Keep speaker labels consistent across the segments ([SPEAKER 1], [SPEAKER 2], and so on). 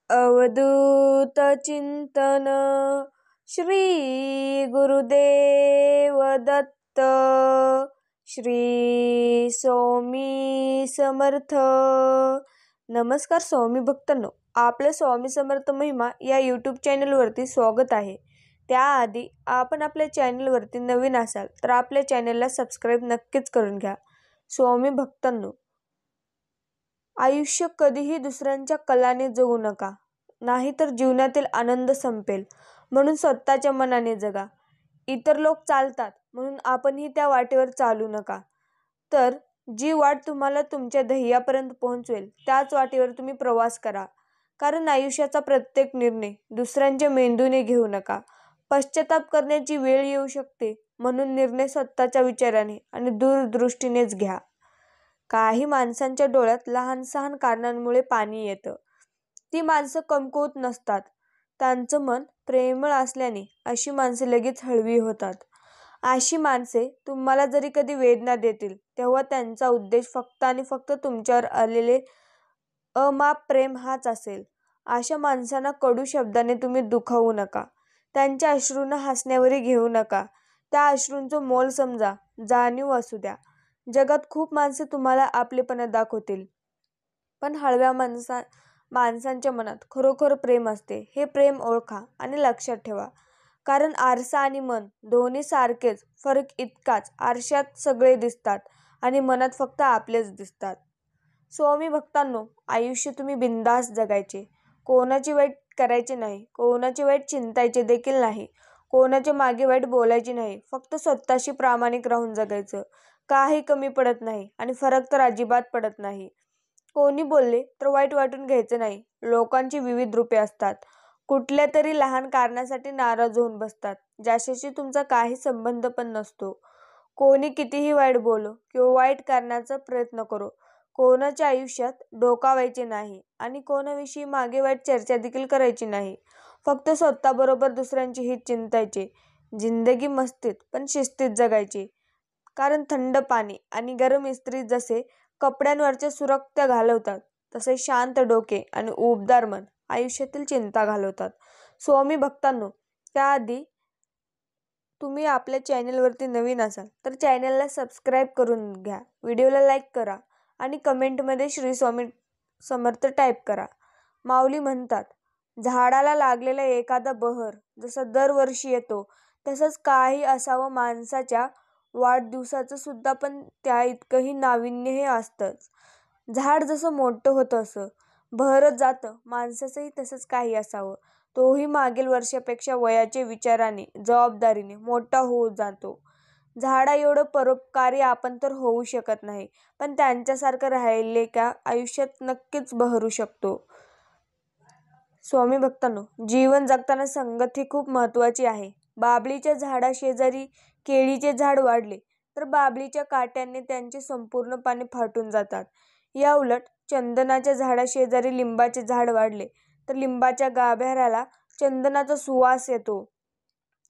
[SPEAKER 1] अवधूत चिंतन श्री गुरुदेव दत्त श्री स्वामी समर्थ. नमस्कार स्वामी भक्तांनो, आपल्या स्वामी समर्थ महिमा या यूट्यूब चॅनलवरती स्वागत आहे. त्याआधी आपण आपल्या चॅनलवरती नवीन असाल तर आपल्या चॅनलला सबस्क्राईब नक्कीच करून घ्या. स्वामी भक्तांनो, आयुष्य कधीही दुसऱ्यांच्या कलाने जगू नका, नाहीतर जीवनातील आनंद संपेल. म्हणून स्वतःच्या मनाने जगा. इतर लोक चालतात म्हणून आपणही त्या वाटेवर चालू नका. तर जी वाट तुम्हाला तुमच्या ध्येयापर्यंत पोहोचवेल त्याच वाटेवर तुम्ही प्रवास करा. कारण आयुष्याचा प्रत्येक निर्णय दुसऱ्यांच्या मेंदूने घेऊ नका. पश्चाताप करण्याची वेळ येऊ शकते, म्हणून निर्णय स्वतःच्या विचाराने आणि दूरदृष्टीनेच घ्या. काही माणसांच्या डोळ्यात लहान सहान कारणांमुळे पाणी येतं. ती माणसं कमकुवत नसतात, त्यांचं मन प्रेमळ असल्याने अशी माणसे लगेच हळवी होतात. अशी माणसे तुम्हाला जरी कधी वेदना देतील तेव्हा त्यांचा उद्देश फक्त आणि फक्त तुमच्यावर आलेले अमाप प्रेम हाच असेल. अशा माणसांना कडू शब्दाने तुम्ही दुखावू नका. त्यांच्या अश्रूंना हसण्यावरही घेऊ नका. त्या अश्रूंचं मोल समजा, जाणीव असू द्या. जगात खूप माणसे तुम्हाला आपलेपणा दाखवतील, पण हळव्या माणसांच्या मनात खरोखर प्रेम असते. हे प्रेम ओळखा आणि लक्षात ठेवा. कारण आरसा आणि मन दोन्ही सारखेच, फरक इतकाच, आरशात सगळे दिसतात आणि मनात फक्त आपलेच दिसतात. स्वामी भक्तांनो, आयुष्य तुम्ही बिनधास्त जगायचे. कोणाचे वाईट करायचे नाही, कोणाचे वाईट चिंतायचे देखील नाही, कोणाच्या मागे वाईट बोलायचे नाही. फक्त स्वतःशी प्रामाणिक राहून जगायचं. काही कमी पडत नाही आणि फरक तर अजिबात पडत नाही. कोणी बोलले तर वाईट वाटून घ्यायचं नाही. लोकांची विविध रूपे असतात. कुठल्या तरी लहान कारणासाठी नाराज होऊन बसतात, ज्याच्याशी तुमचा काही संबंध पण नसतो. कोणी कितीही वाईट बोलो किंवा वाईट करण्याचा प्रयत्न करो, कोणाच्या आयुष्यात डोकावायचे नाही आणि कोणाविषयी मागे वाईट चर्चा देखील करायची नाही. फक्त स्वतःबरोबर दुसऱ्यांची हित चिंतायचे. जिंदगी मस्तीत पण शिस्तीत जगायची. कारण थंड पाणी आणि गरम इस्त्री जसे कपड्यांवरचे सुरक्त्या घालवतात, तसे शांत डोके आणि उबदार मन आयुष्यातील चिंता घालवतात. स्वामी भक्तांनो, त्याआधी तुम्ही आपल्या चॅनलवरती नवीन असाल तर चॅनलला सबस्क्राईब करून घ्या. व्हिडिओला लाईक करा आणि कमेंटमध्ये श्री स्वामी समर्थ टाईप करा. माऊली म्हणतात, झाडाला लागलेला एखादा बहर जसा दरवर्षी येतो, तसंच काही असावं माणसाच्या वाढदिवसाचं सुद्धा, पण त्या इतकंही नाविन्य हे असतंच. झाड जसं मोठं होतं असं बहरत जातं, माणसाचंही तसंच काही असावं. तोही मागील वर्षापेक्षा वयाचे, विचाराने, जबाबदारीने मोठा होत जातो. झाडा एवढं परोपकारी आपण तर होऊ शकत नाही, पण त्यांच्यासारखं राहिले का आयुष्यात नक्कीच बहरू शकतो. स्वामी भक्तांनो, जीवन जगताना संगत ही खूप महत्त्वाची आहे. बाभळीच्या झाडाशेजारी केळीचे झाड वाढले तर बाभळीच्या काट्यांनी त्यांचे संपूर्ण पाने फाटून जातात. या उलट चंदनाच्या झाडाशेजारी लिंबाचे झाड वाढले तर लिंबाच्या गाभ्याला चंदनाचा सुवास येतो.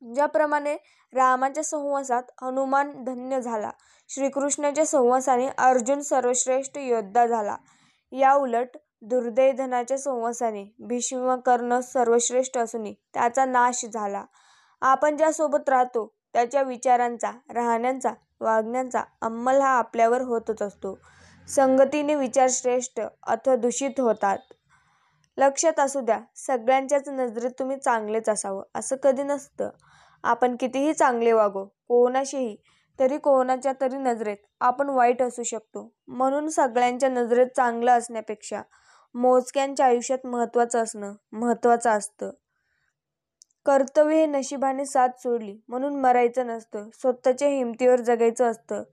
[SPEAKER 1] ज्याप्रमाणे रामाच्या सहवासात हनुमान धन्य झाला, श्रीकृष्णाच्या सहवासाने अर्जुन सर्वश्रेष्ठ योद्धा झाला. या उलट दुर्योधनाच्या सहवासाने भीष्मकर्ण सर्वश्रेष्ठ असूनही त्याचा नाश झाला. आपण ज्यासोबत राहतो त्याच्या विचारांचा, राहण्याचा, वागण्याचा अंमल हा आपल्यावर होतच असतो. संगतीने विचार श्रेष्ठ अथवा दूषित होतात. लक्षात असू द्या, सगळ्यांच्याच नजरेत तुम्ही चांगलेच असावं असं कधी नसतं. आपण कितीही चांगले वागो कोणाशीही, तरी कोणाच्या तरी नजरेत आपण वाईट असू शकतो. म्हणून सगळ्यांच्या नजरेत चांगलं असण्यापेक्षा मोजक्यांच्या आयुष्यात महत्त्वाचं असणं महत्त्वाचं असतं. कर्तव्य हे नशिबाने साथ सोडली म्हणून मरायचं नसतं, स्वतःच्या हिमतीवर जगायचं असतं.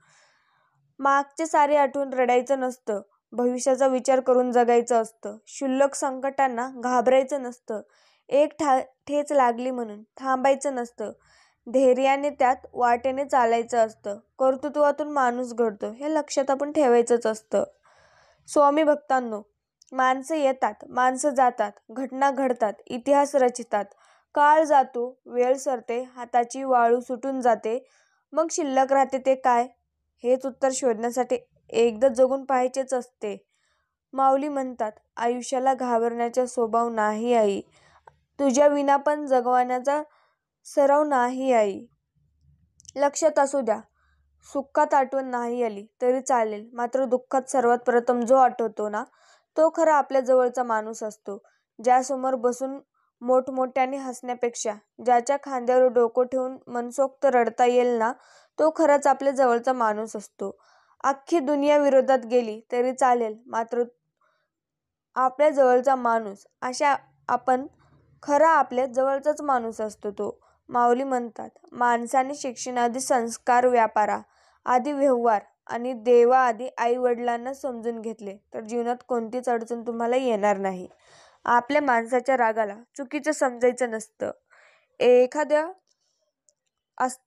[SPEAKER 1] मागचे सारे आठवून रडायचं नसतं, भविष्याचा विचार करून जगायचं असतं. क्षुल्लक संकटांना घाबरायचं नसतं, एक ठेच लागली म्हणून थांबायचं नसतं. धैर्याने त्यात वाटेने चालायचं असतं. कर्तृत्वातून माणूस घडतो हे लक्षात आपण ठेवायचंच असतं. स्वामी भक्तांनो, माणसं येतात, माणसं जातात, घटना घडतात, इतिहास रचितात. काळ जातो, वेळ सरते, हाताची वाळू सुटून जाते, मग शिल्लक राहते ते काय? हेच उत्तर शोधण्यासाठी एकदा जगून पाहायचेच असते. माऊली म्हणतात, आयुष्याला घाबरण्याचा स्वभाव नाही आई. तुझ्या विना पण जगवण्याचा सराव नाही आई. लक्षात असू द्या, सुखात आठवण नाही आली तरी चालेल, मात्र दुःखात सर्वात प्रथम जो आठवतो ना, तो खरा आपल्या जवळचा माणूस असतो. ज्यासमोर बसून मोठमोठ्याने हसण्यापेक्षा ज्याच्या खांद्यावर डोकं ठेवून मनसोक्त रडता येईल ना, तो खराच आपल्या जवळचा माणूस असतो. अख्खी दुनिया विरोधात गेली तरी चालेल, मात्र आपल्या जवळचा माणूस अशा आपण खरा आपल्या जवळचाच माणूस असतो तो. माऊली म्हणतात, माणसाने शिक्षणाआधी संस्कार, व्यापारा आधी व्यवहार आणि देवा आधी आई वडिलांना समजून घेतले तर जीवनात कोणतीच अडचण तुम्हाला येणार नाही. आपल्या माणसाच्या रागाला चुकीचं समजायचं नसतं. एखाद्या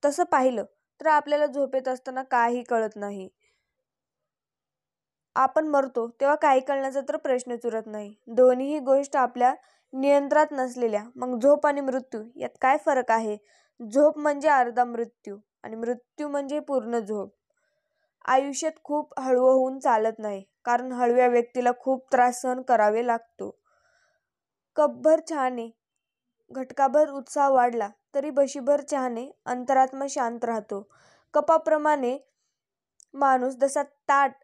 [SPEAKER 1] तसं पाहिलं तर आपल्याला झोपेत असताना काही कळत नाही. आपण मरतो तेव्हा काही कळण्याचा तर प्रश्नच उरत नाही. दोन्हीही गोष्ट आपल्या नियंत्रणात नसलेल्या. मग झोप आणि मृत्यू यात काय फरक आहे? झोप म्हणजे अर्धा मृत्यू आणि मृत्यू म्हणजे पूर्ण झोप. आयुष्यात खूप हळवं होऊन चालत नाही, कारण हळव्या व्यक्तीला खूप त्रास सहन करावे लागतो. कपभर चहाने घटकाभर उत्साह वाढला तरी बशीभर चहाने अंतरात्मा शांत राहतो. कपाप्रमाणे माणूस जसा ताठ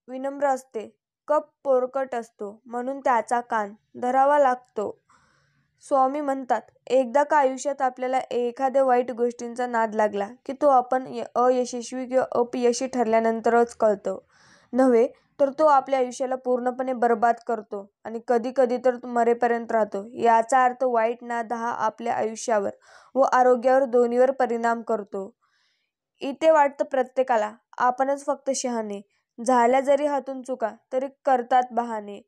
[SPEAKER 1] विनम्र असते, कप पोरकट असतो, म्हणून त्याचा कान धरावा लागतो. स्वामी म्हणतात, एकदा का आयुष्यात आपल्याला एखाद्या वाईट गोष्टींचा नाद लागला की तो आपण अयशस्वी किंवा अपयशी ठरल्यानंतरच कळतो, नव्हे तर तो आपल्या आयुष्याला पूर्णपणे बर्बाद करतो आणि कधी कधी तर मरेपर्यंत राहतो. याचा अर्थ वाईट नाद हा आपल्या आयुष्यावर व आरोग्यावर दोन्हीवर परिणाम करतो. इथे वाटतं प्रत्येकाला आपणच फक्त शहाणे. झाल्या जरी हातून चुका तरी करतात बहाणे.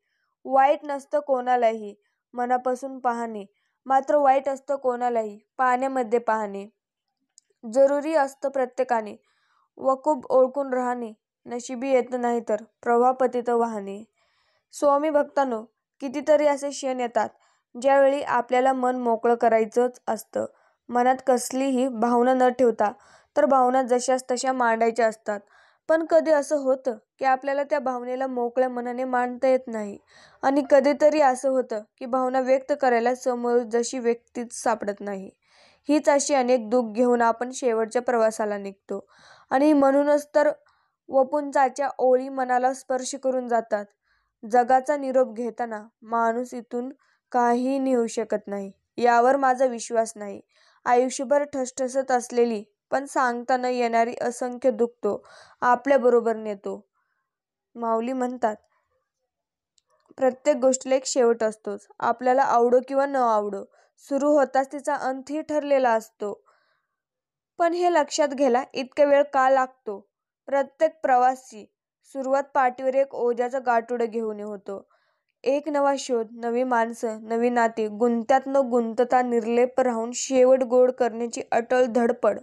[SPEAKER 1] वाईट नसतं कोणालाही मनापासून पाहणे, मात्र वाईट असतं कोणालाही पाहण्यामध्ये पाहणे. जरुरी असतं प्रत्येकाने वकूब ओळखून राहणे. नशिबी येत नाही तर प्रवाह पतित वाहणे. स्वामी भक्तांनो, कितीतरी असे क्षण येतात ज्यावेळी आपल्याला मन मोकळं करायचंच असतं. मनात कसलीही भावना न ठेवता तर भावना जशाच तशा मांडायच्या असतात. पण कधी असं होतं की आपल्याला त्या भावनेला मोकळ्या मनाने मांडता येत नाही, आणि कधीतरी असं होतं की भावना व्यक्त करायला समोर जशी व्यक्तीच सापडत नाही. हीच अशी अनेक दुःख घेऊन आपण शेवटच्या प्रवासाला निघतो, आणि म्हणूनच तर वपुंचाच्या ओळी मनाला स्पर्श करून जातात. जगाचा निरोप घेताना माणूस इथून काहीही नेऊ शकत नाही यावर माझा विश्वास नाही. आयुष्यभर ठसठसत असलेली पण सांगता न येणारी असंख्य दुःख तो आपल्याबरोबर नेतो. माऊली म्हणतात, प्रत्येक गोष्टीला एक शेवट असतोच. आपल्याला आवडो किंवा न आवडो, सुरू होताच तिचा अंतही ठरलेला असतो. पण हे लक्षात घ्यायला इतका वेळ का लागतो? प्रत्येक प्रवासी सुरुवात पाठीवर एक ओझ्याचं गाठोडं घेऊन होतो. एक नवा शोध, नवी माणसं, नवी नाती, गुंत्यात न गुंतता निर्लेप राहून शेवट गोड करण्याची अटळ धडपड.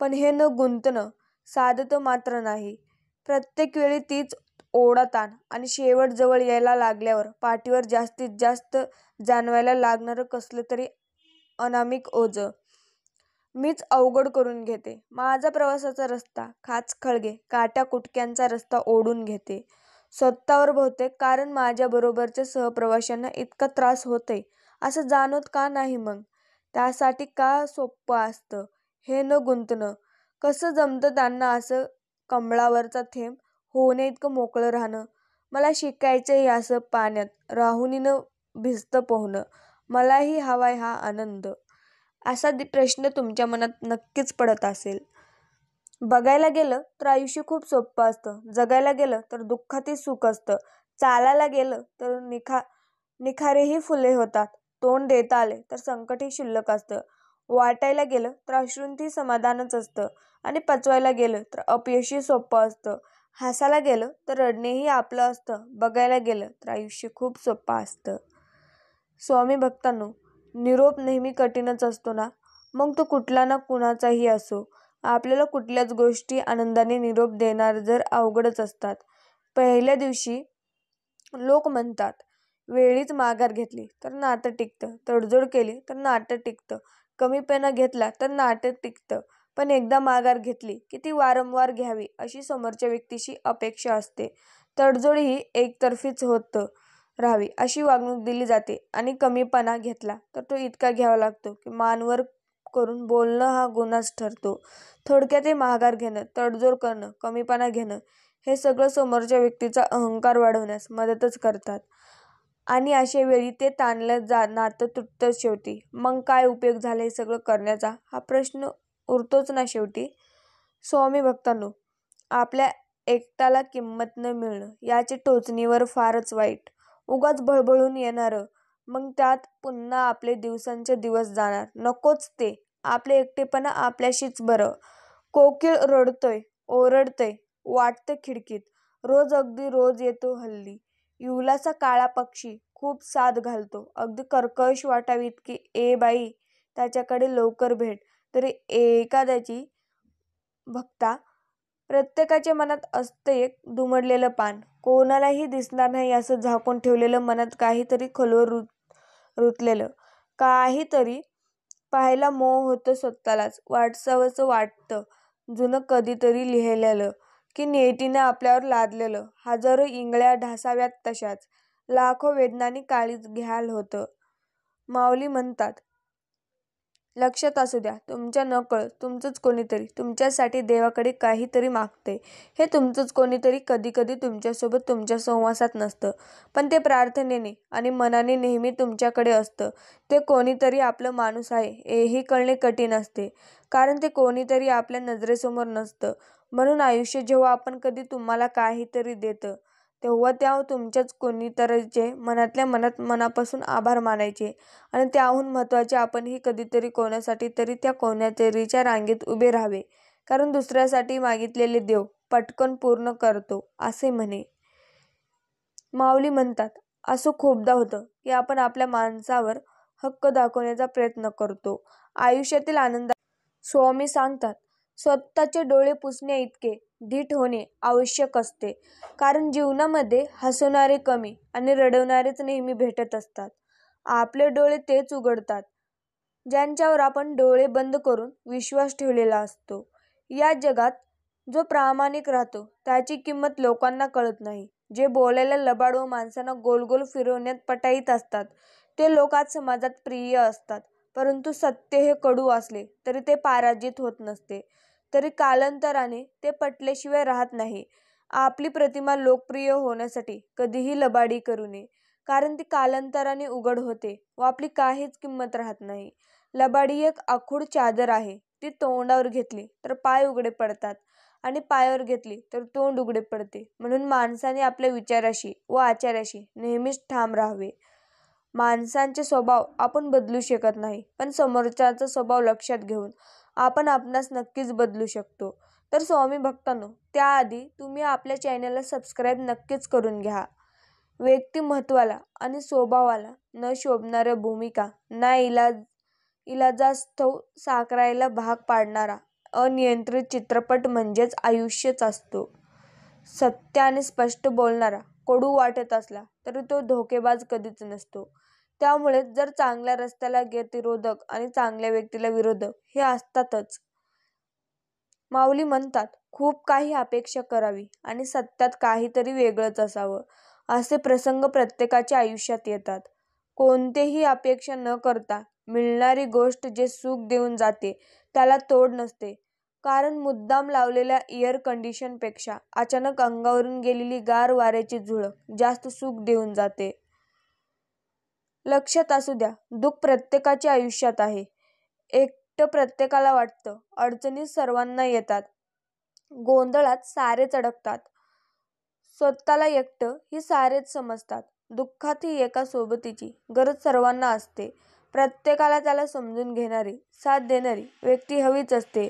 [SPEAKER 1] पण हे न गुंतणं साधतं मात्र नाही. प्रत्येक वेळी तीच ओढाताण आणि शेवट जवळ यायला लागल्यावर पाठीवर जास्तीत जास्त जाणवायला लागणारं कसलं तरी अनामिक ओझं मीच अवघड करून घेते. माझा प्रवासाचा रस्ता खाचखळगे काट्याकुटक्यांचा रस्ता ओढून घेते स्वतःवर बहुतेक, कारण माझ्या बरोबरच्या सहप्रवाशांना इतका त्रास होतोय असं जाणवत का नाही? मग त्यासाठी का सोपं असतं हे न गुंतणं? कसं जमतं त्यांना असं कमळावरचा थेंब होणे इतकं मोकळं राहणं? मला शिकायचंय असं पाण्यात राहुनी न भिजतं पोहणं. मलाही हवाय हा आनंद. असा प्रश्न तुमच्या मनात नक्कीच पडत असेल. बघायला गेलं तर आयुष्य खूप सोपं असतं. जगायला गेलं तर दुःखातही सुख असतं. चालायला गेलं तर निखारेही फुले होतात. तोंड देता आले तर संकटही क्षुल्लक असतं. वाटायला गेलं तर अश्रूंतही समाधानच असतं, आणि पचवायला गेलं तर अपयशही सोपं असतं. हसायला गेलं तर रडणेही आपलं असतं. बघायला गेलं तर आयुष्य खूप सोपं असतं. स्वामी भक्तांनो, निरोप नेहमी कठीणच असतो ना, मग तो कुठला ना कुणाचाही असो. आपल्याला कुठल्याच गोष्टी आनंदाने निरोप देणार जर अवघडच असतात. पहिल्या दिवशी लोक म्हणतात, वेळीच माघार घेतली तर नातं टिकतं, तडजोड केली तर नातं टिकतं, कमीपणा घेतला तर नातं टिकतं. पण एकदा माघार घेतली की ती वारंवार घ्यावी अशी समोरच्या व्यक्तीची अपेक्षा असते. तडजोड ही एकतर्फीच होत राहावी अशी वागणूक दिली जाते आणि कमीपणा घेतला तर तो इतका घ्यावा लागतो की मान वर करून बोलणं हा गुन्हाच ठरतो. थोडक्यात हे माघार घेणं, तडजोड करणं, कमीपणा घेणं हे सगळं समोरच्या व्यक्तीचा अहंकार वाढवण्यास मदतच करतात आणि अशा वेळी ते ताणलं नातं तुटतं शेवटी. मग काय उपयोग झाला हे सगळं करण्याचा हा प्रश्न उरतोच ना शेवटी. स्वामी भक्तांनो, आपल्या एकटाला किंमत न मिळणं याची टोचणीवर फारच वाईट. उगाच बळबळून येणारं, मग त्यात पुन्हा आपले दिवसांचे दिवस जाणार. नकोच ते. आपले एकटेपणा आपल्याशीच बरं. कोकिळ रडतोय, ओरडतंय, वाटतं खिडकीत. रोज अगदी रोज येतो हल्ली. इवलासा काळा पक्षी खूप साद घालतो. अगदी कर्कश वाटावी इतकी. ए बाई, त्याच्याकडे लवकर भेट. तरी एखाद्याची भक्ता प्रत्येकाच्या मनात असतं एक दुमडलेलं पान. कोणालाही दिसणार नाही असं झाकून ठेवलेलं, मनात काहीतरी खोलवर रुतलेलं काहीतरी. पाहायला मोह होतो स्वतःलाच. वाटावंसं वाटतं जुनं कधीतरी लिहिलेलं की नियतीनं आपल्यावर लादलेलं. हजारो इंगळ्या ढासाव्यात तशाच. लाखो वेदनांनी काळीज घ्याल होतं. माऊली म्हणतात, लक्षात असू द्या, तुमच्या नकळत तुमचंच कोणीतरी तुमच्यासाठी देवाकडे काहीतरी मागतंय. हे तुमचंच कोणीतरी कधी कधी तुमच्यासोबत तुमच्या सहवासात नसतं, पण ते प्रार्थनेने आणि मनाने नेहमी तुमच्याकडे असतं. ते कोणीतरी आपलं माणूस आहे हेही कळणे कठीण असते, कारण ते कोणीतरी आपल्या नजरेसमोर नसतं. म्हणून आयुष्य जेव्हा आपण कधी तुम्हाला काहीतरी देतं तेव्हा त्या तुमच्याच कोणीतरीचे मनातल्या मनात मनापासून आभार मानायचे आणि त्याहून महत्त्वाचे आपणही कधीतरी कोणासाठी तरी त्या कोणातरीच्या रांगेत उभे राहावे, कारण दुसऱ्यासाठी मागितलेले देव पटकन पूर्ण करतो असे म्हणे. माऊली म्हणतात, असं खूपदा होतं की आपण आपल्या माणसावर हक्क दाखवण्याचा प्रयत्न करतो आयुष्यातील आनंदा. स्वामी सांगतात, स्वतःचे डोळे पुसण्याइतके धीट होणे आवश्यक असते, कारण जीवनामध्ये हसवणारे कमी आणि रडवणारेच नेहमी भेटत असतात. आपले डोळे तेच उघडतात ज्यांच्यावर आपण डोळे बंद करून विश्वास ठेवलेला असतो. या जगात जो प्रामाणिक राहतो त्याची किंमत लोकांना कळत नाही. जे बोलायला लबाड व माणसांना गोल गोल फिरवण्यात पटाईत असतात ते लोक आज समाजात प्रिय असतात, परंतु सत्य हे कडू असले तरी ते पराजित होत नसते, तरी कालांतराने ते पटल्याशिवाय राहत नाही. आपली प्रतिमा लोकप्रिय होण्यासाठी कधीही लबाडी करू नये, कारण ती कालांतराने उघड होते व आपली काहीच किंमत राहत नाही. लबाडी एक आखूड चादर आहे. ती तोंडावर घेतली तर पाय उघडे पडतात आणि पायावर घेतली तर तोंड उघडे पडते. म्हणून माणसाने आपल्या विचाराशी व आचाराशी नेहमीच ठाम राहावे. माणसांचे स्वभाव आपण बदलू शकत नाही, पण समोरच्याचा स्वभाव लक्षात घेऊन आपण आपणास नक्कीच बदलू शकतो. तर स्वामी भक्तांनो, त्याआधी तुम्ही आपल्या चॅनलला सबस्क्राईब नक्कीच करून घ्या. व्यक्तिमत्वाला आणि स्वभावाला न शोभणाऱ्या भूमिका इलाजास्तव साकारायला भाग पाडणारा अनियंत्रित चित्रपट म्हणजेच आयुष्यच असतो. सत्य आणि स्पष्ट बोलणारा कडू वाटत असला तरी तो धोकेबाज कधीच नसतो. त्यामुळे जर चांगल्या रस्त्याला गतिरोधक आणि चांगल्या व्यक्तीला विरोधक हे असतातच. माऊली म्हणतात, खूप काही अपेक्षा करावी आणि सत्यात काहीतरी वेगळंच असावं. असे प्रसंग प्रत्येकाच्या आयुष्यात येतात. कोणतेही अपेक्षा न करता मिळणारी गोष्ट जे सुख देऊन जाते त्याला तोड नसते, कारण मुद्दाम लावलेल्या एअर कंडिशनपेक्षा अचानक अंगावरून गेलेली गार वाऱ्याची झुळूक जास्त सुख देऊन जाते. लक्षात असू द्या, दुःख प्रत्येकाच्या आयुष्यात आहे. एकटं प्रत्येकाला वाटतं. अडचणी सर्वांना येतात. गोंधळात सारेच अडकतात. स्वतःला एकटं ही सारेच समजतात. दुःखातही एका सोबतीची गरज सर्वांना असते. प्रत्येकाला त्याला समजून घेणारी, साथ देणारी व्यक्ती हवीच असते.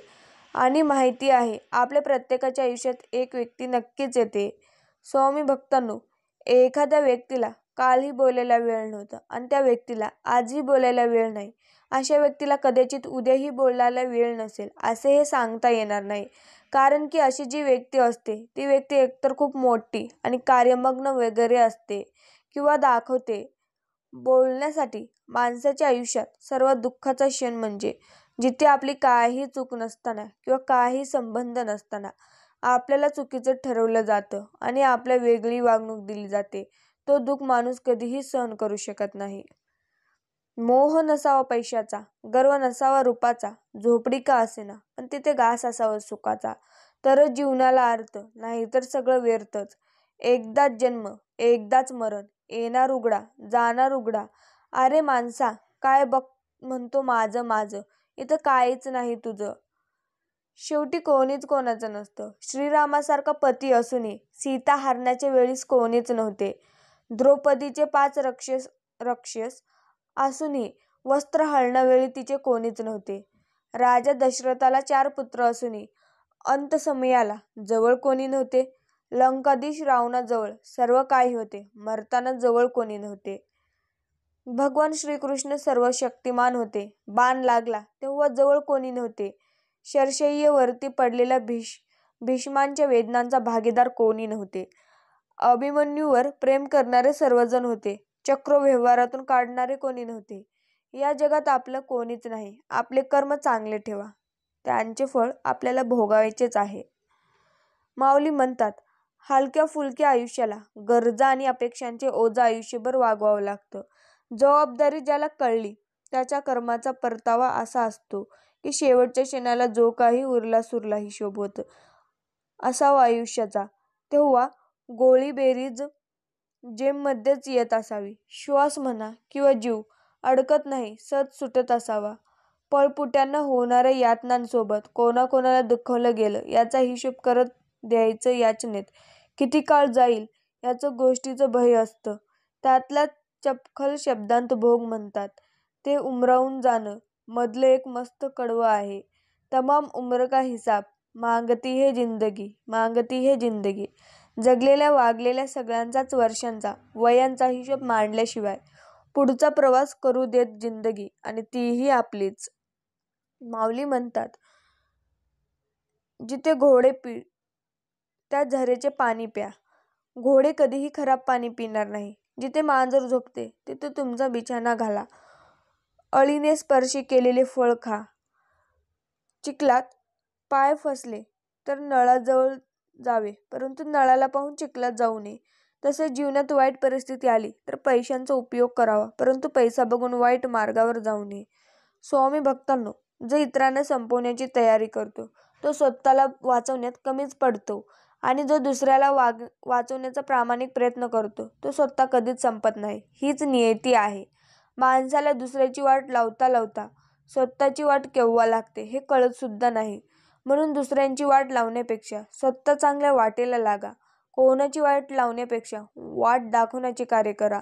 [SPEAKER 1] आणि माहिती आहे, आपल्या प्रत्येकाच्या आयुष्यात एक व्यक्ती नक्कीच येते. स्वामी भक्तांनो, एखाद्या व्यक्तीला कालही बोलायला वेळ नव्हता आणि त्या व्यक्तीला आजही बोलायला वेळ नाही. अशा व्यक्तीला कदाचित उद्याही बोलायला वेळ नसेल असे हे सांगता येणार नाही, कारण की अशी जी व्यक्ती असते ती व्यक्ती एकतर खूप मोठी आणि कार्यमग्न वगैरे असते किंवा दाखवते. बोलण्यासाठी माणसाच्या आयुष्यात सर्वात दुःखाचा क्षण म्हणजे जिथे आपली काही चूक नसताना किंवा काही संबंध नसताना आपल्याला चुकीचं ठरवलं जातं आणि आपल्या वेगळी वागणूक दिली जाते. तो दुःख माणूस कधीही सहन करू शकत नाही. मोह नसावा पैशाचा, गर्व नसावा रूपाचा, झोपडी का असेना पण तिथे घास असावा सुखाचा. तरच जीवनाला अर्थ, नाहीतर सगळं व्यर्थच. एकदाच जन्म, एकदाच मरण, येणार उघडा, जाणार उघडा. अरे माणसा, काय बघ म्हणतो माझं माझं, इथं काहीच नाही तुझं. शेवटी कोणीच कोणाचं नसतं. श्रीरामासारखा पती असूनही सीता हरण्याच्या वेळीस कोणीच नव्हते. द्रौपदीचे 5 रक्षस असूनही वस्त्र हळण्यावेळी तिचे कोणीच नव्हते. राजा दशरथाला 4 पुत्र असूनही अंतसमयाला जवळ कोणी नव्हते. लंकाधीश रावणाजवळ सर्व काही होते, मरताना जवळ कोणी नव्हते. भगवान श्रीकृष्ण सर्व शक्तिमान होते. बाण लागला तेव्हा जवळ कोणी नव्हते. शरशय्येवरती पडलेल्या भीष्मांच्या वेदनांचा भागीदार कोणी नव्हते. अभिमन्यूवर प्रेम करणारे सर्वजण होते. चक्र व्यवहारातून काढणारे कोणी नव्हते. या जगात आपलं कोणीच नाही. आपले कर्म चांगले ठेवा, त्यांचे फळ आपल्याला भोगायचेच आहे. माऊली म्हणतात, हलक्या फुलक्या आयुष्याला गरजा आणि अपेक्षांचे ओझं आयुष्यभर वागवावं लागतं. जबाबदारी ज्याला कळली त्याच्या कर्माचा परतावा असा असतो की शेवटच्या क्षणाला जो काही उरला सुरला हिशोब होत असावा आयुष्याचा, तेव्हा गोळी बेरीज जेममध्येच येत असावी. श्वास म्हणा किंवा जीव अडकत नाही, सत सुटत असावा. पळपुट्यांना होणाऱ्या यातनांसोबत कोणाकोणाला दुखवलं गेलं याचा हिशोब करत द्यायचं याचनेत. किती काळ जाईल याचं गोष्टीचं भय असतं. त्यातल्या चपखल शब्दांत भोग म्हणतात. ते उमरावून जाणं मधलं एक मस्त कडवं आहे. तमाम उम्र का हिसाब मांगती है जिंदगी, मांगती है जिंदगी. जगलेल्या वागलेल्या सगळ्यांचाच वर्षांचा वयांचा हिशोब मांडल्याशिवाय पुढचा प्रवास करू देत जिंदगी, आणि तीही आपलीच. माऊली म्हणतात, जिथे घोडे त्या झऱ्याचे पाणी प्या. घोडे कधीही खराब पाणी पिणार नाही. जिथे मांजर झोपते तिथे तुमचा बिछाना घाला. अळीने स्पर्श केलेले फळ खा. चिखलात पाय फसले तर नळाजवळ जावे, परंतु नळाला पाहून चिखलात जाऊ नये. तसेच जीवनात वाईट परिस्थिती आली तर पैशांचा उपयोग करावा, परंतु पैसा बघून वाईट मार्गावर जाऊ नये. स्वामी भक्तांनो, जो इतरांना संपवण्याची तयारी करतो तो स्वतःला वाचवण्यात कमीच पडतो, आणि जो दुसऱ्याला वाचवण्याचा प्रामाणिक प्रयत्न करतो तो स्वतः कधीच संपत नाही. हीच नियती आहे. माणसाला दुसऱ्याची वाट लावता लावता स्वतःची वाट केव्हा लागते हे कळत सुद्धा नाही. म्हणून दुसऱ्यांची वाट लावण्यापेक्षा स्वतः चांगल्या वाटेला लागा. कोणाची वाट लावण्यापेक्षा वाट दाखवण्याचे कार्य करा.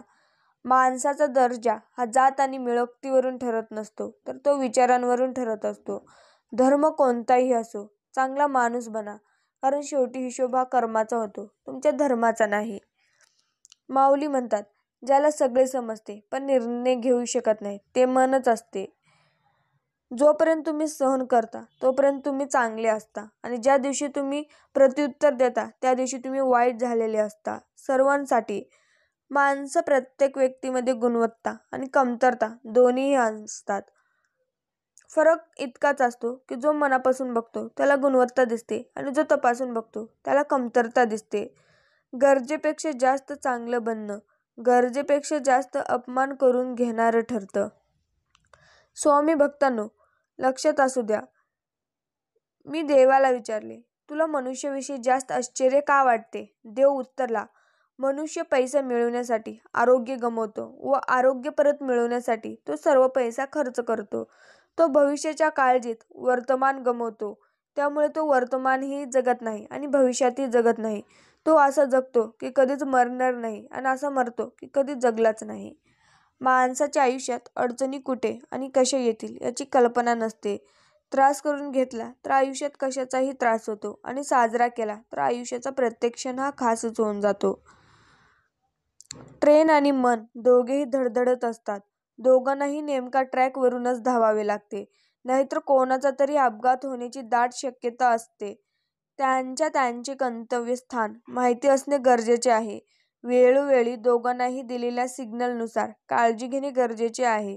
[SPEAKER 1] माणसाचा दर्जा हा जात आणि मिळकतीवरून ठरत नसतो, तर तो विचारांवरून ठरत असतो. धर्म कोणताही असो, चांगला माणूस बना, कारण शेवटी हिशोब हा कर्माचा होतो, तुमच्या धर्माचा नाही. माऊली म्हणतात, ज्याला सगळे समजते पण निर्णय घेऊ शकत नाही ते मनच असते. जोपर्यंत तुम्ही सहन करता तोपर्यंत तुम्ही चांगले असता, आणि ज्या दिवशी तुम्ही प्रत्युत्तर देता त्या दिवशी तुम्ही वाईट झालेले असता. सर्वांसाठी माणसं प्रत्येक व्यक्तीमध्ये गुणवत्ता आणि कमतरता दोन्हीही असतात. फरक इतकाच असतो की जो मनापासून बघतो त्याला गुणवत्ता दिसते, आणि जो तपासून बघतो त्याला कमतरता दिसते. गरजेपेक्षा जास्त चांगलं बनणं गरजेपेक्षा जास्त अपमान करून घेणारं ठरतं. स्वामी भक्तांनो, लक्षात असू द्या. मी देवाला विचारले, तुला मनुष्याविषयी जास्त आश्चर्य का वाटते? देव उत्तरला, मनुष्य पैसा मिळवण्यासाठी आरोग्य गमावतो व आरोग्य परत मिळवण्यासाठी तो सर्व पैसा खर्च करतो. तो भविष्याच्या काळजीत वर्तमान गमावतो, त्यामुळे तो वर्तमानही जगत नाही आणि भविष्यातही जगत नाही. तो असा जगतो की कधीच मरणार नाही, आणि असा मरतो की कधी जगलाच नाही. माणसाच्या आयुष्यात अडचणी कुठे आणि कशा येतील याची कल्पना नसते. त्रास करून घेतला तर आयुष्यात कशाचाही त्रास होतो, आणि साजरा केला तर आयुष्याचा प्रत्येक क्षण हा खासच होऊन जातो. ट्रेन आणि मन दोघेही धडधडत असतात. दोघांनाही नेमका ट्रॅकवरूनच धावावे लागते, नाहीतर कोणाचा तरी अपघात होण्याची दाट शक्यता असते. त्यांचे गंतव्यस्थान माहिती असणे गरजेचे आहे. वेळोवेळी दोघांनाही दिलेल्या सिग्नलनुसार काळजी घेणे गरजेचे आहे.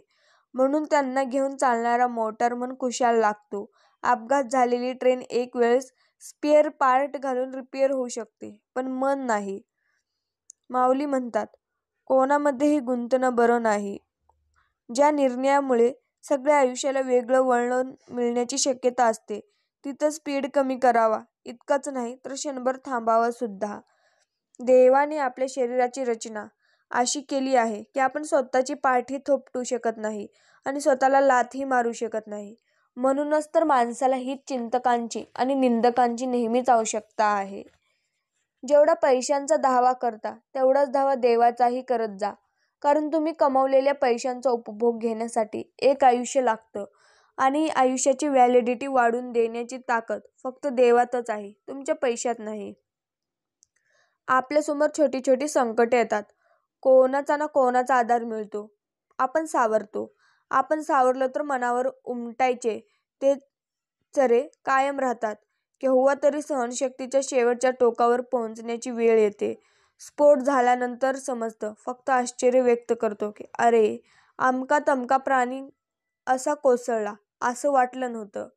[SPEAKER 1] म्हणून त्यांना घेऊन चालणारा मोटार मन खुशाल लागतो. अपघात झालेली ट्रेन एक वेळेस स्पेअर पार्ट घालून रिपेअर होऊ शकते, पण मन नाही. माऊली म्हणतात, कोणामध्येही गुंतणं बरं नाही. ज्या निर्णयामुळे सगळ्या आयुष्याला वेगळं वळण मिळण्याची शक्यता असते, तिथं स्पीड कमी करावा. इतकंच नाही तर क्षणभर थांबावं सुद्धा. देवाने आपल्या शरीराची रचना अशी केली आहे की आपण स्वतःची पाठही थोपटू शकत नाही आणि स्वतःला लाथही मारू शकत नाही. म्हणूनच तर माणसाला ही चिंतकांची आणि निंदकांची नेहमीच आवश्यकता आहे. जेवढा पैशांचा धावा करता तेवढाच धावा देवाचाही करत जा. कारण तुम्ही कमावलेल्या पैशांचा उपभोग घेण्यासाठी एक आयुष्य लागतं आणि आयुष्याची व्हॅलिडिटी वाढवून देण्याची ताकद फक्त देवातच आहे, तुमच्या पैशात नाही. आपल्यासमोर छोटी छोटी संकटे येतात. कोणाचा ना कोणाचा आधार मिळतो. आपण सावरतो. आपण सावरलं तर मनावर उमटायचे ते चरे कायम राहतात. केव्हा तरी सहनशक्तीच्या शेवटच्या टोकावर पोहोचण्याची वेळ येते. स्फोट झाल्यानंतर समजतं, फक्त आश्चर्य व्यक्त करतो की अरे, अमका तमका प्राणी असा कोसळला, असं वाटलं नव्हतं.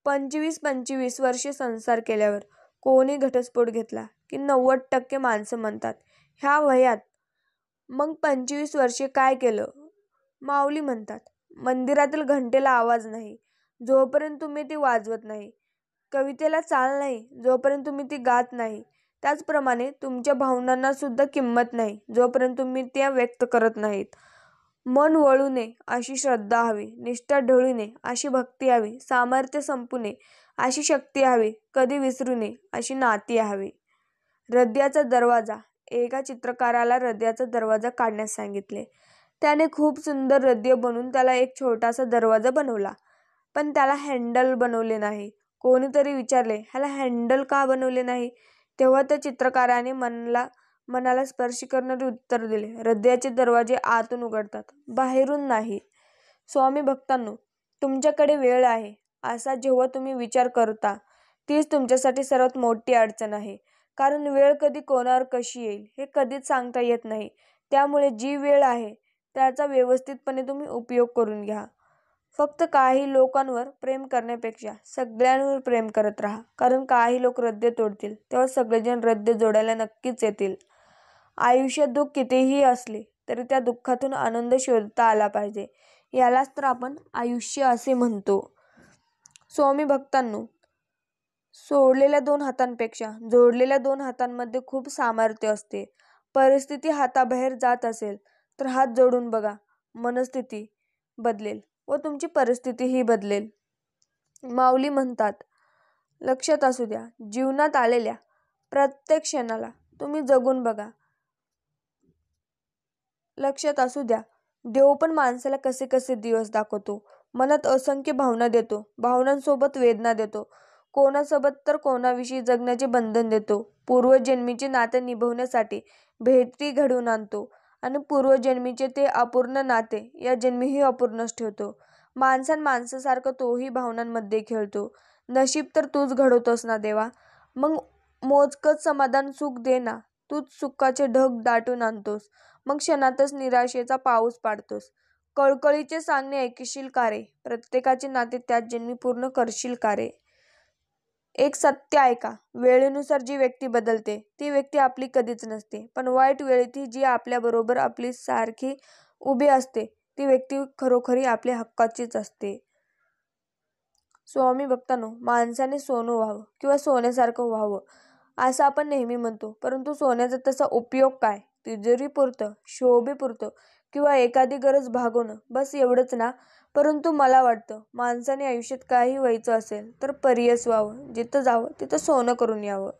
[SPEAKER 1] 25 वर्षे संसार केल्यावर कोणी घटस्फोट घेतला की 90% माणसं म्हणतात, ह्या वयात मग 25 वर्षे काय केलं? माऊली म्हणतात, मंदिरातील घंटेला आवाज नाही जोपर्यंत तुम्ही ती वाजवत नाही. कवितेला चाल नाही जोपर्यंत तुम्ही ती गात नाही. त्याचप्रमाणे तुमच्या भावनांना सुद्धा किंमत नाही जोपर्यंत तुम्ही त्या व्यक्त करत नाहीत. मन वळू नये अशी श्रद्धा हवी, निष्ठा ढळू नये अशी भक्ती हवी, सामर्थ्य संपू नये अशी शक्ती हवी, कधी विसरू नये अशी नाती हवी. हृदयाचा दरवाजा. एका चित्रकाराला हृदयाचा दरवाजा काढण्यास सांगितले. त्याने खूप सुंदर हृदय बनवून त्याला एक छोटासा दरवाजा बनवला, पण त्याला हँडल बनवले नाही. कोणीतरी विचारले, ह्याला हँडल का बनवले नाही? तेव्हा त्या चित्रकाराने मनाला स्पर्श करणारे उत्तर दिले, हृदयाचे दरवाजे आतून उघडतात, बाहेरून नाही. स्वामी भक्तांनो, तुमच्याकडे वेळ आहे असा जेव्हा तुम्ही विचार करता, तीच तुमच्यासाठी सर्वात मोठी अडचण आहे. कारण वेळ कधी कोणावर कशी येईल हे कधीच सांगता येत नाही. त्यामुळे जी वेळ आहे त्याचा व्यवस्थितपणे तुम्ही उपयोग करून घ्या. फक्त काही लोकांवर प्रेम करण्यापेक्षा सगळ्यांवर प्रेम करत राहा. कारण काही लोक हृदय तोडतील तेव्हा सगळेजण हृदय जोडायला नक्कीच येतील. आयुष्यात दुःख कितीही असले तरी त्या दुःखातून आनंद शोधता आला पाहिजे. यालाच तर आपण आयुष्य असे म्हणतो. स्वामी भक्तांनो, सोडलेल्या 2 हातांपेक्षा जोडलेल्या 2 हातांमध्ये खूप सामर्थ्य असते. परिस्थिती हाताबाहेर जात असेल तर हात जोडून बघा, मनस्थिती बदलेल व तुमची परिस्थितीही बदलेल. माऊली म्हणतात, लक्षात असू द्या, जीवनात आलेल्या प्रत्येक क्षणाला तुम्ही जगून बघा. लक्षात असू द्या, देव पण माणसाला कसे कसे दिवस दाखवतो. मनात असंख्य भावना देतो, भावनांसोबत वेदना देतो, कोणासोबत तर कोणाविषयी जगण्याचे बंधन देतो. पूर्वजन्मीचे नाते निभवण्यासाठी भेटी घडवून आणतो आणि पूर्वजन्मीचे ते अपूर्ण नाते या जन्मीही अपूर्णच ठेवतो. माणसासारखं तोही भावनांमध्ये खेळतो. नशीब तर तूच घडवतोस ना देवा, मग मोजकंच समाधान सुख दे ना. तूच सुखाचे ढग दाटून आणतोस, मग क्षणातच निराशेचा पाऊस पाडतोस. कळकळीचे सांगणे ऐकशील का रे? प्रत्येकाचे नाते त्याच जन्मी पूर्ण करशील का रे? एक सत्य ऐका, वेळेनुसार जी व्यक्ती बदलते ती व्यक्ती आपली कधीच नसते, पण वाईट वेळेतही जी आपल्याबरोबर आपली सारखी उभी असते ती व्यक्ती खरोखरी आपल्या हक्काचीच असते. स्वामी भक्तांनो, माणसाने सोनं व्हावं किंवा सोन्यासारखं व्हावं असं आपण नेहमी म्हणतो, परंतु सोन्याचा तसा उपयोग काय? तिजोरीपुरतं, शोभेपुरतं किंवा एखादी गरज भागवणं, बस एवढंच ना? परंतु मला वाटतं माणसाने आयुष्यात काही व्हायचं असेल तर परियस व्हावं, जिथं जावं तिथं सोनं करून यावं.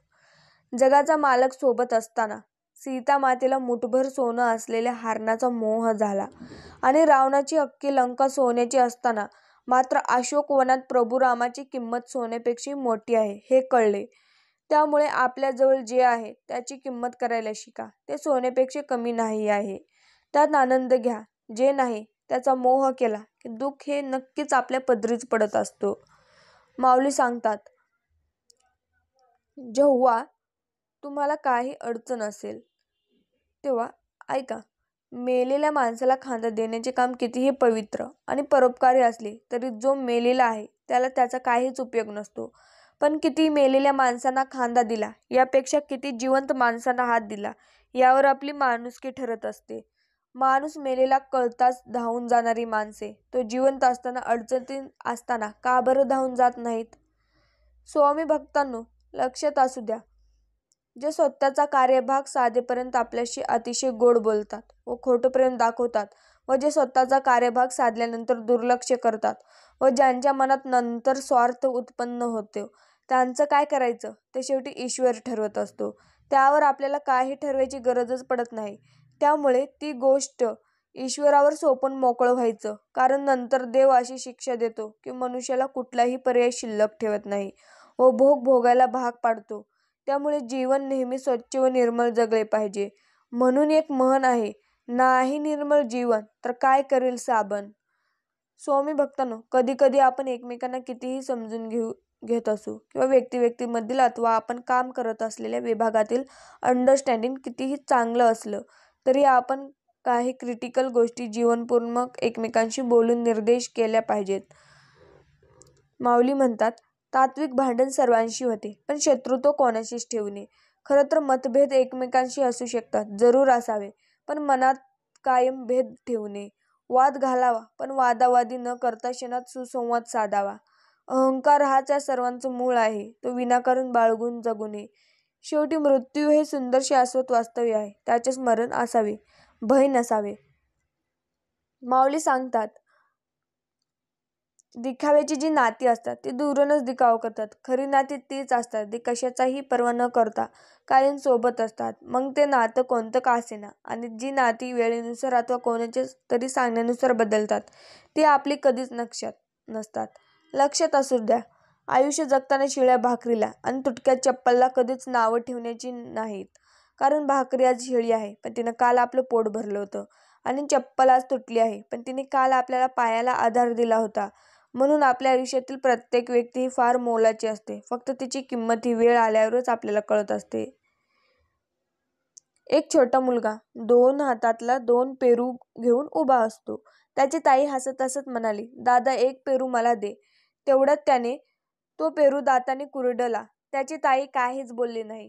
[SPEAKER 1] जगाचा मालक सोबत असताना सीता मातेला मुठभर सोनं असलेल्या हरणाचा मोह झाला आणि रावणाची अख्खी लंका सोन्याची असताना मात्र अशोकवनात प्रभू रामाची किंमत सोन्यापेक्षा मोठी आहे हे कळले. त्यामुळे आपल्याजवळ जे आहे त्याची किंमत करायला शिका. ते सोन्यापेक्षा कमी नाही आहे. त्यात आनंद घ्या. जे नाही त्याचा मोह केला की दुःख हे नक्कीच आपल्या पदरीच पडत असतो. माऊली सांगतात, जेव्हा तुम्हाला काही अडचण असेल तेव्हा ऐका, मेलेल्या माणसाला खांदा देण्याचे काम कितीही पवित्र आणि परोपकारी असले तरी जो मेलेला आहे त्याला त्याचा काहीच उपयोग नसतो. पण किती मेलेल्या माणसांना खांदा दिला यापेक्षा किती जिवंत माणसांना हात दिला यावर आपली माणुसकी ठरत असते. माणूस मेलेला कळताच धावून जाणारी माणसे तो जिवंत असताना अडचणीत असताना का बरं धावून जात नाहीत? स्वामी भक्तांनो, लक्षात असू द्या, जे स्वतःचा कार्यभाग साधेपर्यंत आपल्याशी अतिशय गोड बोलतात व खोटं प्रेम दाखवतात व जे स्वतःचा कार्यभाग साधल्यानंतर दुर्लक्ष करतात व ज्यांच्या मनात नंतर स्वार्थ उत्पन्न होतो त्यांचं काय करायचं ते शेवटी ईश्वर ठरवत असतो. त्यावर आपल्याला काही ठरवायची गरजच पडत नाही. त्यामुळे ती गोष्ट ईश्वरावर सोपवून मोकळं व्हायचं, कारण नंतर देव अशी शिक्षा देतो की मनुष्याला कुठलाही पर्याय शिल्लक ठेवत नाही व भोग भोगायला भाग पाडतो. त्यामुळे जीवन नेहमी स्वच्छ व निर्मळ जगले पाहिजे. म्हणून एक म्हण आहे, नाही निर्मळ जीवन तर काय करेल साबण. स्वामी भक्तांनो, कधी कधी आपण एकमेकांना कितीही समजून घेत असू किंवा व्यक्तीमधील अथवा आपण काम करत असलेल्या विभागातील अंडरस्टँडिंग कितीही चांगलं असलं तरी आपण काही क्रिटिकल गोष्टी जीवनपूर्वक एकमेकांशी बोलून निर्देश केल्या पाहिजेत. माऊली म्हणतात, तात्विक भांडण सर्वांशी होते पण शत्रुत्व कोणाशीच ठेवू नये. खरं तर मतभेद एकमेकांशी असू शकतात, जरूर असावे, पण मनात कायम भेद ठेवू नये. वाद घालावा पण वादावादी न करता क्षणात सुसंवाद साधावा. अहंकार हाच या सर्वांचं मूळ आहे, तो विनाकारण बाळगून जगू नये. शेवटी मृत्यू हे सुंदर शाश्वत वास्तव्य आहे, त्याचे स्मरण असावे, भय नसावे. माऊली सांगतात, दिखाव्याची जी नाती असतात ती दुरूनच दिखावा करतात. खरी नाती तीच असतात जी कशाचाही पर्वा न करता कायम सोबत असतात, मग ते नातं कोणतं का असेना. आणि जी नाती वेळेनुसार अथवा कोणाच्या तरी सांगण्यानुसार बदलतात ती आपली कधीच नसतात. लक्षात असू द्या, आयुष्य जगताना शिळ्या भाकरीला आणि तुटक्या चप्पलला कधीच नावं ठेवायची नाहीत. कारण भाकरी आज शिळी आहे पण तिनं काल आपलं पोट भरलं होतं, आणि चप्पल आज तुटली आहे पण तिने काल आपल्याला पायाला आधार दिला होता. म्हणून आपल्या आयुष्यातील प्रत्येक व्यक्ती ही फार मोलाची असते, फक्त तिची किंमत ही वेळ आल्यावरच आपल्याला कळत असते. एक छोटा मुलगा 2 हातातला 2 पेरू घेऊन उभा असतो. त्याची ताई हसत हसत म्हणाली, दादा, एक पेरू मला दे. तेवढ्यात त्याने तो पेरू दाताने कुरडला. त्याची ताई काहीच बोलली नाही.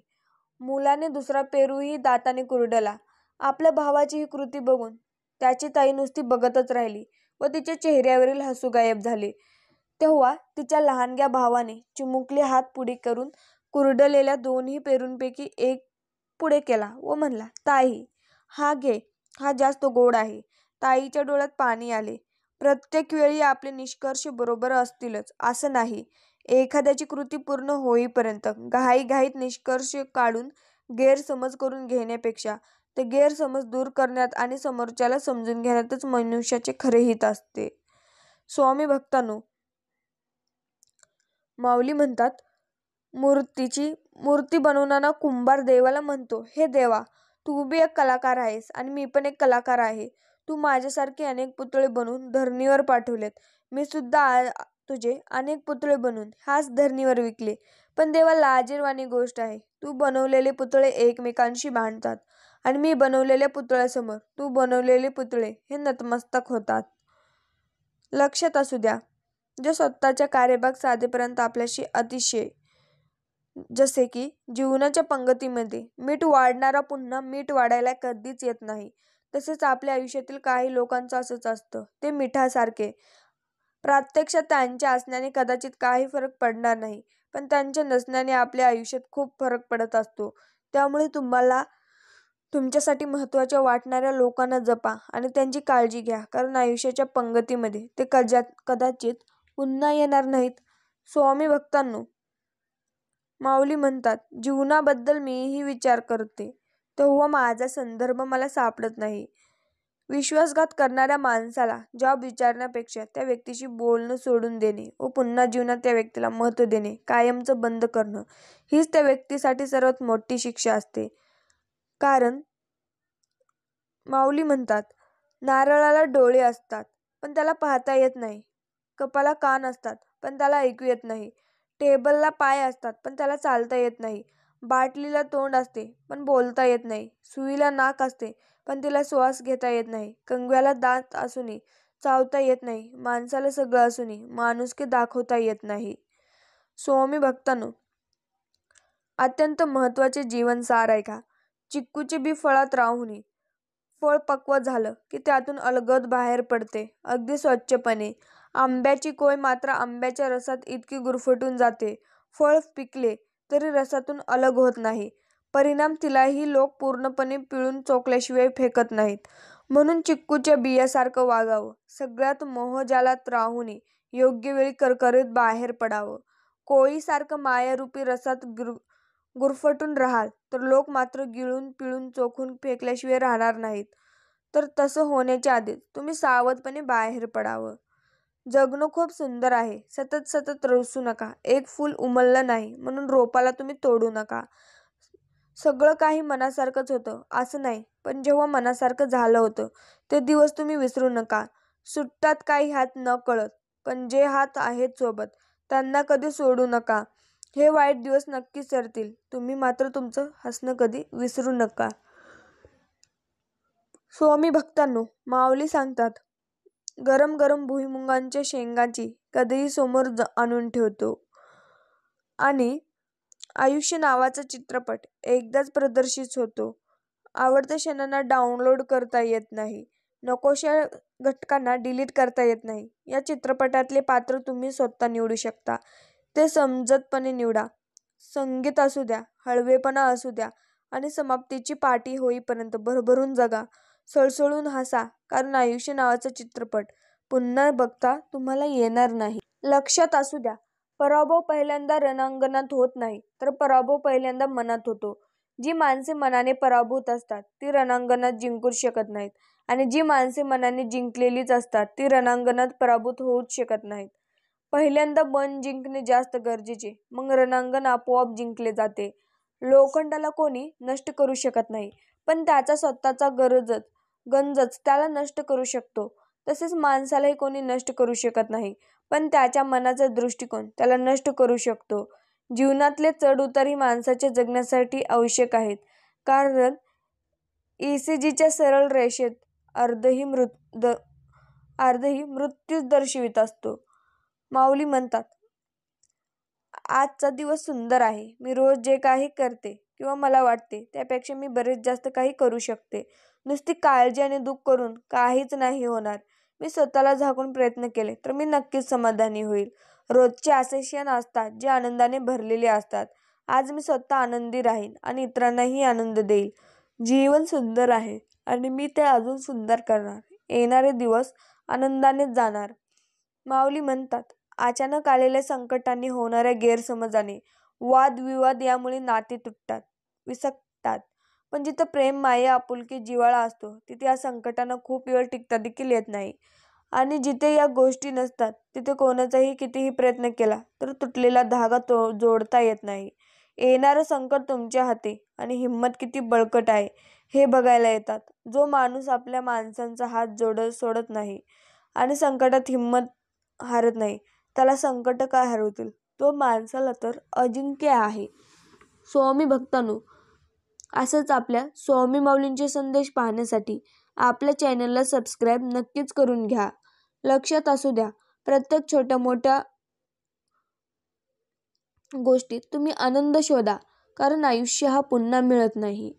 [SPEAKER 1] मुलाने दुसरा पेरूही दाताने कुरडला. आपल्या भावाची ही कृती बघून त्याची ताई नुसती बघतच राहिली व तिच्या चेहऱ्यावरील हसू गायब झाले. तेव्हा तिच्या लहानग्या भावाने चिमुकले हात पुढे करून कुरडलेल्या 2ही पेरूंपैकी एक पुढे केला व म्हणला, ताई, हा घे, हा जास्त गोड आहे. ताईच्या डोळ्यात पाणी आले. प्रत्येक वेळी आपले निष्कर्ष बरोबर असतीलच असं नाही. एखाद्याची कृती पूर्ण होईपर्यंत घाईघाईत निष्कर्ष काढून गैरसमज करून घेण्यापेक्षा ते गैरसमज दूर करण्यात आणि समोरच्याला समजून घेण्यातच मनुष्याचे खरे हित असते. स्वामी भक्तांनो, माऊली म्हणतात, मूर्ती बनवताना कुंभार देवाला म्हणतो, हे देवा, तू बी एक कलाकार आहेस आणि मी पण एक कलाकार आहे. तू माझ्यासारखे अनेक पुतळे बनवून धरणीवर पाठवलेत. मी सुद्धा तुझे अनेक पुतळे बनवून ह्याच धरणीवर विकले. पण देवा, लाजिरवाणी गोष्ट आहे, तू बनवलेले पुतळे एकमेकांशी भांडतात आणि मी बनवलेल्या पुतळ्यासमोर तू बनवलेले पुतळे हे नतमस्तक होतात. लक्षात असू द्या, जे स्वतःच्या कार्यभाग साधेपर्यंत आपल्याशी अतिशय, जसे की जीवनाच्या पंगतीमध्ये मीठ वाढणारा पुन्हा मीठ वाढायला कधीच येत नाही, तसेच आपल्या आयुष्यातील काही लोकांचं असंच असतं. ते मिठासारखे. प्रत्यक्षात त्यांच्या असण्याने कदाचित काही फरक पडणार नाही, पण त्यांच्या नसण्याने आपल्या आयुष्यात खूप फरक पडत असतो. त्यामुळे तुम्हाला तुमच्यासाठी महत्त्वाच्या वाटणाऱ्या लोकांना जपा आणि त्यांची काळजी घ्या, कारण आयुष्याच्या पंगतीमध्ये ते कदाचित पुन्हा येणार नाहीत. स्वामी भक्तांनो, माऊली म्हणतात, जीवनाबद्दल मीही विचार करते तेव्हा माझा संदर्भ मला सापडत नाही. विश्वासघात करणाऱ्या माणसाला जॉब विचारण्यापेक्षा त्या व्यक्तीशी बोलणं सोडून देणे व पुन्हा जीवनात त्या व्यक्तीला महत्त्व देणे कायमचं बंद करणं हीच त्या व्यक्तीसाठी सर्वात मोठी शिक्षा असते. कारण माऊली म्हणतात, नारळाला डोळे असतात पण त्याला पाहता येत नाही. कपाला कान असतात पण त्याला ऐकू येत नाही. टेबलला पाय असतात पण त्याला चालता येत नाही. बाटलीला तोंड असते पण बोलता येत नाही. सुईला नाक असते पण तिला श्वास घेता येत नाही. कंगव्याला दात असूनही चावता येत नाही. माणसाला सगळं असूनही माणुसकी दाखवता येत नाही. स्वामी भक्तांनो, अत्यंत महत्त्वाचे जीवनसार आहे का? चिक्कूचे बी फळात राहू नये. फळ पक्व झालं की त्यातून अलगद बाहेर पडते, अगदी स्वच्छपणे. आंब्याची कोय मात्र आंब्याच्या रसात इतकी गुरफटून जाते, फळ पिकले तरी रसातून अलग होत नाही. परिणाम तिलाही लोक पूर्णपणे पिळून चोखल्याशिवाय फेकत नाहीत. म्हणून चिक्कूच्या बियासारखं वागावं, सगळ्यात मोहजालात राहू नये, योग्य वेळी करकरीत बाहेर पडावं. कोळीसारखं मायारूपी रसात गुरफटून राहाल तर लोक मात्र गिळून पिळून चोखून फेकल्याशिवाय राहणार नाहीत. तर तसं होण्याच्या आधीच तुम्ही सावधपणे बाहेर पडावं. जगणं खूप सुंदर आहे. सतत सतत रसू नका. एक फूल उमललं नाही म्हणून रोपाला तुम्ही तोडू नका. सगळं काही मनासारखंच होतं असं नाही, पण जेव्हा मनासारखं झालं होतं ते दिवस तुम्ही विसरू नका. सुटतात काही हात नकळत, पण जे हात आहेत सोबत त्यांना कधी सोडू नका. हे वाईट दिवस नक्की सरतील. तुम्ही मात्र तुमचं हसणं कधी विसरू नका. स्वामी भक्तांनो, माऊली सांगतात, गरम गरम भुईमुगांच्या शेंगाची कधीही समोर आणून ठेवतो. आणि आयुष्य नावाचा चित्रपट एकदाच प्रदर्शित होतो. आवडत्या क्षणांना डाउनलोड करता येत नाही. नकोशा घटकांना डिलीट करता येत नाही. या चित्रपटातले पात्र तुम्ही स्वतः निवडू शकता. ते समंजसपणे निवडा. संगीत असू द्या, हळवेपणा असू द्या आणि समाप्तीची पाटी होईपर्यंत भरभरून जगा. सळसळून हसा, कारण आयुष्य नावाचा चित्रपट पुन्हा बघता तुम्हाला येणार नाही. लक्षात असू द्या, पराभव पहिल्यांदा रणांगणात होत नाही, तर पराभव पहिल्यांदा मनात होतो. जी माणसे मनाने पराभूत असतात ती रणांगणात जिंकूच शकत नाहीत, आणि जी माणसे मनाने जिंकलेलीच असतात ती रणांगणात पराभूत होऊच शकत नाहीत. पहिल्यांदा मन जिंकणे जास्त गरजेचे, मग रणांगण आपोआप जिंकले जाते. लोखंडाला कोणी नष्ट करू शकत नाही, पण त्याचा स्वतःचा गंजच त्याला नष्ट करू शकतो. तसेच माणसालाही कोणी नष्ट करू शकत नाही, पण त्याच्या मनाचा दृष्टिकोन त्याला नष्ट करू शकतो. जीवनातले चढ-उतारही माणसाच्या जगण्यासाठी आवश्यक आहेत, कारण ECGच्या सरळ रेषेत अर्धही मृत्यूच दर्शवित असतो. माऊली म्हणतात, आजचा दिवस सुंदर आहे. मी रोज जे काही करते किंवा मला वाटते त्यापेक्षा मी बरेच जास्त काही करू शकते. नुसती काळजी आणि दुःख करून काहीच नाही होणार. मी स्वतःला झाकून प्रयत्न केले तर मी नक्कीच समाधानी होईल. रोजचे असे क्षण असतात जे आनंदाने भरलेले असतात. आज मी स्वतः आनंदी राहीन आणि इतरांनाही आनंद देईल. जीवन सुंदर आहे आणि मी ते अजून सुंदर करणार. येणारे दिवस आनंदानेच जाणार. माऊली म्हणतात, अचानक आलेल्या संकटांनी, होणाऱ्या गैरसमजाने, वादविवाद यामुळे नाती तुटतात, विसकतात. पण जिथं प्रेम, माया, आपुलकी, जिव्हाळा असतो तिथे या संकटांना खूप वेळ टिकता देखील येत नाही. आणि जिथे या गोष्टी नसतात तिथे कोणाचाही कितीही प्रयत्न केला तर तुटलेला धागा जोडता येत नाही. येणारं संकट तुमच्या हाती आणि हिंमत किती बळकट आहे हे बघायला येतात. जो माणूस आपल्या माणसांचा हात सोडत नाही आणि संकटात हिंमत हारत नाही, त्याला संकट काय हरवतील? तो माणसाला तर अजिंक्य आहे. स्वामी भक्तांनो, असंच आपल्या स्वामी माऊलींचे संदेश पाहण्यासाठी आपल्या चॅनलला सबस्क्राईब नक्कीच करून घ्या. लक्षात असू द्या, प्रत्येक छोट्या मोठ्या गोष्टीत तुम्ही आनंद शोधा, कारण आयुष्य हा पुन्हा मिळत नाही.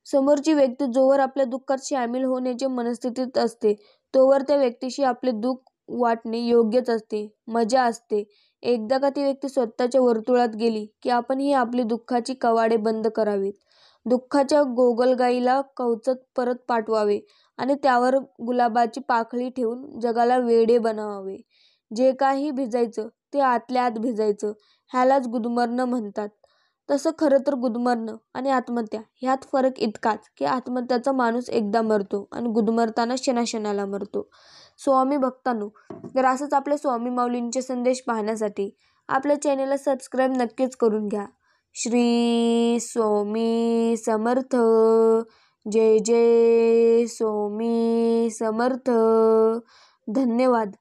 [SPEAKER 1] समोरची व्यक्ती जोवर आपल्या दुःखात सामील होण्याच्या मनस्थितीत असते तोवर त्या व्यक्तीशी आपले दुःख वाटणे योग्यच असते, मजा असते. एकदा का ती व्यक्ती स्वतःच्या वर्तुळात गेली की आपणही आपली दुःखाची कवाडे बंद करावीत. दुःखाच्या गोगलगाईला कवचत परत पाठवावे आणि त्यावर गुलाबाची पाकळी ठेवून जगाला वेडे बनवावे. जे काही भिजायचं ते आतल्या आत भिजायचं, ह्यालाच गुदमरणं म्हणतात. तसं खरं तर गुदमरणं आणि आत्महत्या ह्यात फरक इतकाच की आत्महत्याचा माणूस एकदा मरतो आणि गुदमरताना क्षणाक्षणाला मरतो. स्वामी भक्तांनो, तर असंच आपल्या स्वामी माऊलींचे संदेश पाहण्यासाठी आपल्या चॅनेलला सबस्क्राईब नक्कीच करून घ्या. श्री स्वामी समर्थ. जय जय स्वामी समर्थ. धन्यवाद.